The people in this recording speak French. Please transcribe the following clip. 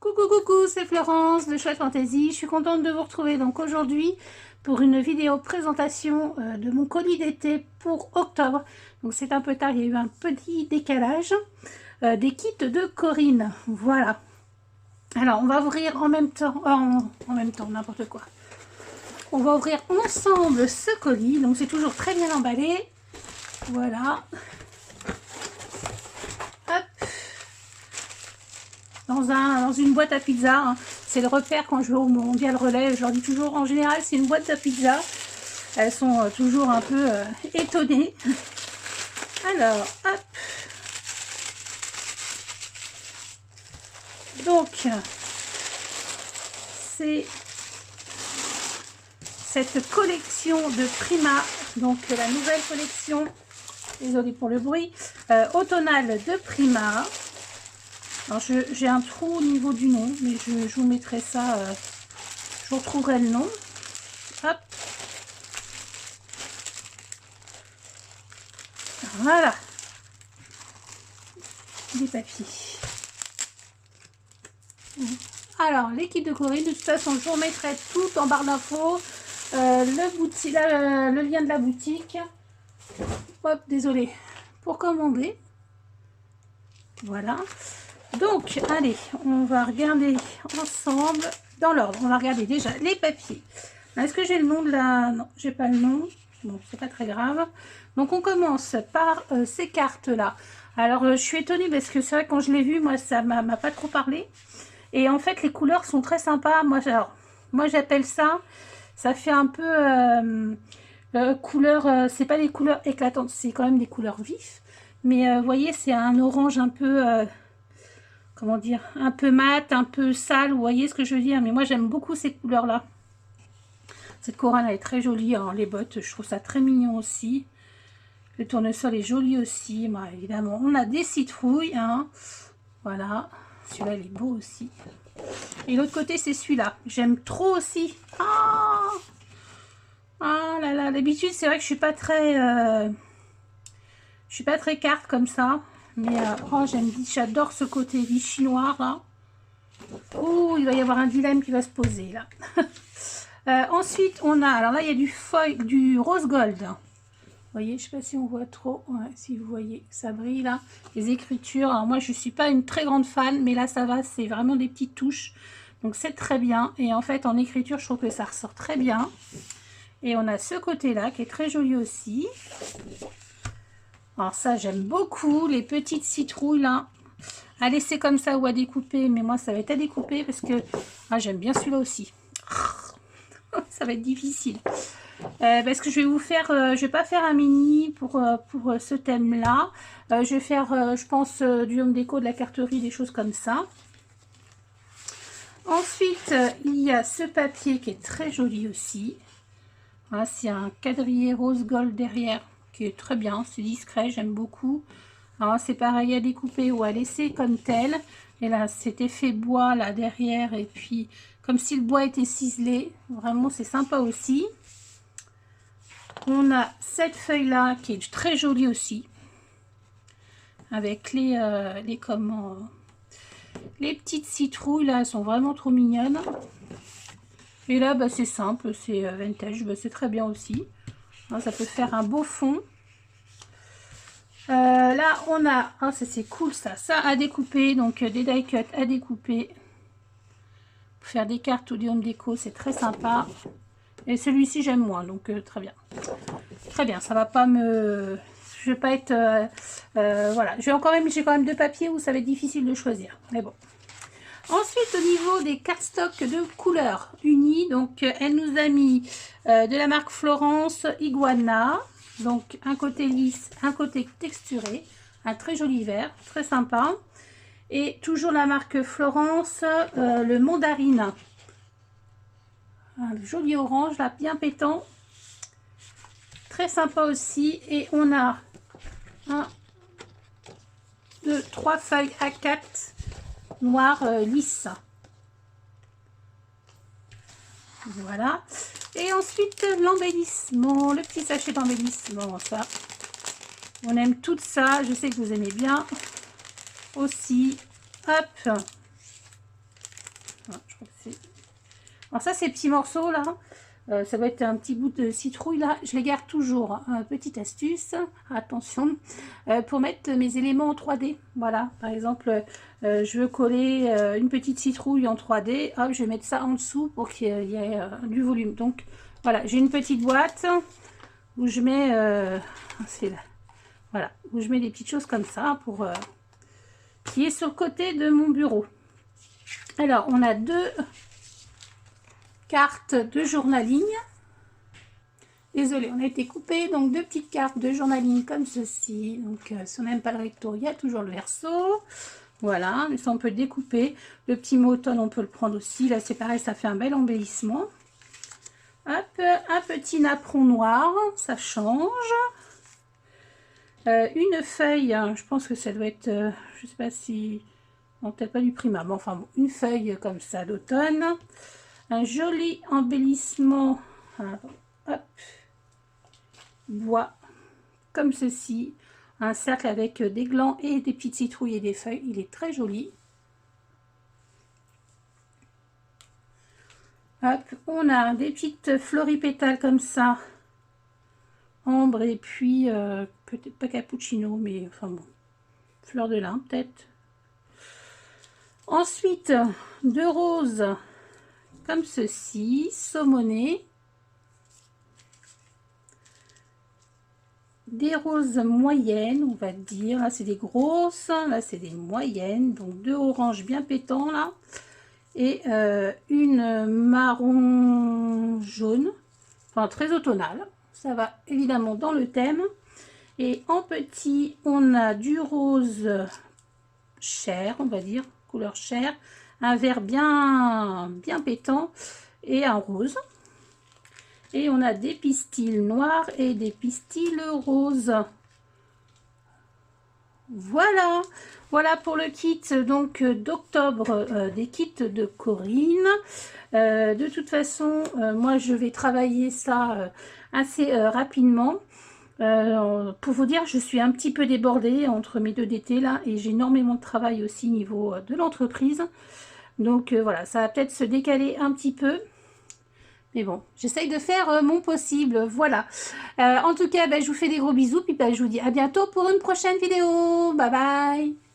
Coucou coucou, c'est Florence de Chouette Fantasy. Je suis contente de vous retrouver donc aujourd'hui pour une vidéo présentation de mon colis d'été pour octobre. Donc c'est un peu tard, il y a eu un petit décalage des kits de Corinne. Voilà. Alors on va ouvrir en même temps, n'importe quoi. On va ouvrir ensemble ce colis, donc c'est toujours très bien emballé. Voilà. Hop. Dans une boîte à pizza, hein. C'est le repère quand je vais au Mondial Relais, je leur dis toujours, en général c'est une boîte à pizza. Elles sont toujours un peu étonnées. Alors, hop. Donc, c'est cette collection de Prima, donc la nouvelle collection, désolée pour le bruit, automnale de Prima. Alors j'ai un trou au niveau du nom, mais je vous mettrai ça, je retrouverai le nom. Hop. Voilà. Des papiers. Alors, l'équipe de Corinne, de toute façon, je vous remettrai tout en barre d'infos. Le lien de la boutique. Hop, désolé. Pour commander. Voilà. Donc, allez, on va regarder ensemble dans l'ordre. On va regarder déjà les papiers. Est-ce que j'ai le nom de la... Non, j'ai pas le nom. Bon, c'est pas très grave. Donc, on commence par ces cartes-là. Alors, je suis étonnée parce que c'est vrai que quand je l'ai vu, moi, ça m'a pas trop parlé. Et en fait, les couleurs sont très sympas. Moi j'appelle ça... Ça fait un peu couleur... c'est pas des couleurs éclatantes, c'est quand même des couleurs vives. Mais vous voyez, c'est un orange un peu... comment dire, un peu mat, un peu sale, vous voyez ce que je veux dire. Mais moi j'aime beaucoup ces couleurs là. Cette couronne elle est très jolie, hein. Les bottes je trouve ça très mignon aussi. Le tournesol est joli aussi. Bah, évidemment on a des citrouilles, hein. Voilà, celui-là il est beau aussi. Et l'autre côté c'est celui-là, j'aime trop aussi. Ah là là, d'habitude c'est vrai que je suis pas très carte comme ça. Mais oh, j'adore ce côté vichy noir là. Oh, il va y avoir un dilemme qui va se poser là. Ensuite, on a, alors là, il y a du rose gold. Vous voyez, je sais pas si on voit trop. Ouais, si vous voyez, ça brille là. Les écritures. Alors moi, je suis pas une très grande fan, mais là, ça va. C'est vraiment des petites touches. Donc c'est très bien. Et en fait, en écriture, je trouve que ça ressort très bien. Et on a ce côté-là qui est très joli aussi. Alors ça, j'aime beaucoup les petites citrouilles là. À laisser comme ça ou à découper, mais moi ça va être à découper parce que j'aime bien celui-là aussi. Ça va être difficile parce que je vais vous faire, je vais pas faire un mini pour ce thème là. Je vais faire, je pense, du home déco, de la carterie, des choses comme ça. Ensuite, il y a ce papier qui est très joli aussi. Voilà, c'est un quadrillé rose gold derrière qui est très bien, c'est discret, j'aime beaucoup. Alors c'est pareil à découper ou à laisser comme tel. Et là cet effet bois là derrière et puis comme si le bois était ciselé. Vraiment c'est sympa aussi. On a cette feuille là qui est très jolie aussi. Avec les petites citrouilles là, elles sont vraiment trop mignonnes. Et là bah, c'est simple, c'est vintage, bah, c'est très bien aussi. Alors, ça peut faire un beau fond. Là on a, c'est cool ça à découper, donc des die cuts à découper pour faire des cartes ou du home déco, c'est très sympa. Et celui-ci j'aime moins, donc très bien, ça va pas me, je vais pas être voilà, j'ai quand même deux papiers où ça va être difficile de choisir, mais bon. Ensuite au niveau des cardstock de couleurs unies, donc elle nous a mis de la marque Florence Iguana. Donc un côté lisse, un côté texturé, un très joli vert, très sympa. Et toujours la marque Florence, le mandarine. Un joli orange là, bien pétant. Très sympa aussi. Et on a 1, 2, 3 feuilles A4 noires lisses. Voilà. Et ensuite l'embellissement, le petit sachet d'embellissement, ça. On aime tout ça, je sais que vous aimez bien aussi. Hop. Voilà, je crois que c'est... Alors ça, ces petits morceaux là, ça va être un petit bout de citrouille là, je les garde toujours. Petite astuce, attention, pour mettre mes éléments en 3D. Voilà, par exemple, je veux coller une petite citrouille en 3D, hop, je vais mettre ça en dessous pour qu'il y ait du volume. Donc voilà, j'ai une petite boîte où je mets, voilà, où je mets des petites choses comme ça pour qui est sur le côté de mon bureau. Alors, on a 2 cartes de journaling. Désolée, on a été coupé. Donc, 2 petites cartes de journaling comme ceci. Donc, si on n'aime pas le recto, il y a toujours le verso. Voilà, mais ça, on peut découper. Le petit mot automne, on peut le prendre aussi. Là, c'est pareil, ça fait un bel embellissement. Hop, un petit napperon noir, ça change. Une feuille, hein, je pense que ça doit être, je sais pas si, non, peut-être pas du primat, mais enfin bon, une feuille comme ça d'automne. Un joli embellissement, hop, bois, comme ceci. Un cercle avec des glands et des petites citrouilles et des feuilles. Il est très joli. Hop, on a des petites floripétales comme ça. Ambre et puis peut-être pas cappuccino, mais enfin bon, fleur de lin peut-être. Ensuite, 2 roses comme ceci, saumonnées. Des roses moyennes, on va dire. Là, c'est des grosses, là, c'est des moyennes. Donc, 2 oranges bien pétants, là. Et une marron jaune, enfin très automnale. Ça va évidemment dans le thème. Et en petit, on a du rose chair, on va dire, couleur chair. Un vert bien pétant et un rose. Et on a des pistils noirs et des pistils roses. Voilà, voilà pour le kit donc d'octobre des kits de Corinne. De toute façon, moi je vais travailler ça assez rapidement. Pour vous dire, je suis un petit peu débordée entre mes 2 d'été là et j'ai énormément de travail aussi au niveau de l'entreprise. Donc voilà, ça va peut-être se décaler un petit peu. Mais bon, j'essaye de faire mon possible, voilà. En tout cas, je vous fais des gros bisous, puis je vous dis à bientôt pour une prochaine vidéo. Bye bye.